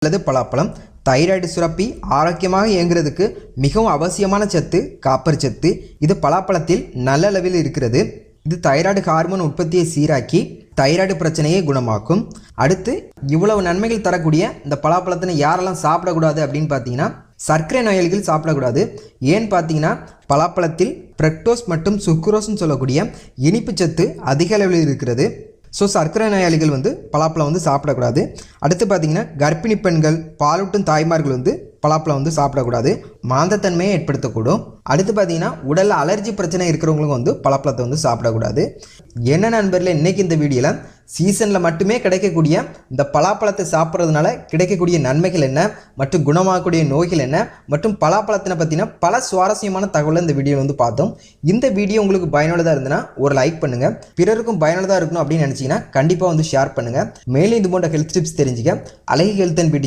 அல்லது பலாப்பழம் தைராய்டு சுரப்பி ஆரோக்கியமாக இயங்குறதுக்கு மிகவும் அவசியமான சத்து காப்பர் சத்து. இது பலாப்பழத்தில் நல்ல அளவில் இருக்கிறது. இது தைராய்டு ஹார்மோன் உற்பத்தியை சீராக்கி தைராய்டு பிரச்சனையை குணமாக்கும். அடுத்து இவ்வளவு நன்மைகள் தரக்கூடிய இந்த பலாப்பழத்தினை யாரெல்லாம் சாப்பிடக்கூடாது அப்படின்னு பார்த்தீங்கன்னா, சர்க்கரை நோயாளிகள் சாப்பிடக்கூடாது. ஏன்னு பார்த்தீங்கன்னா, பலாப்பழத்தில் ஃப்ரக்டோஸ் மற்றும் சுக்ரோஸ்ன்னு சொல்லக்கூடிய இனிப்பு சத்து அதிக அளவில் இருக்கிறது. ஸோ சர்க்கரை நோயாளிகள் பலாப்பழம் சாப்பிடக்கூடாது. அடுத்து பார்த்தீங்கன்னா, கர்ப்பிணி பெண்கள் பாலூட்டும் தாய்மார்கள் பலாப்பழம் சாப்பிடக்கூடாது, மாந்தத்தன்மையை ஏற்படுத்தக்கூடும். அடுத்து பார்த்தீங்கன்னா, உடலில் அலர்ஜி பிரச்சனை இருக்கிறவங்களுக்கும் பலாப்பழத்தை சாப்பிடக்கூடாது. என்ன நண்பர்களே, இன்றைக்கி இந்த வீடியோவில் சீசனில் மட்டுமே கிடைக்கக்கூடிய இந்த பலாப்பழத்தை சாப்பிட்றதுனால கிடைக்கக்கூடிய நன்மைகள் என்ன மற்றும் குணமாகக்கூடிய நோய்கள் என்ன மற்றும் பலாப்பழத்தினை பற்றின பல சுவாரஸ்யமான தகவலை இந்த வீடியோவில் பார்த்தோம். இந்த வீடியோ உங்களுக்கு பயனுள்ளதாக இருந்ததுன்னா ஒரு லைக் பண்ணுங்கள். பிறருக்கும் பயனுள்ளதாக இருக்கணும் அப்படின்னு நினச்சிங்கன்னா கண்டிப்பாக ஷேர் பண்ணுங்கள். மேலும் இது போன்ற ஹெல்த் டிப்ஸ் தெரிஞ்சுக்க அழகு ஹெல்த் அண்ட் பியூட்டி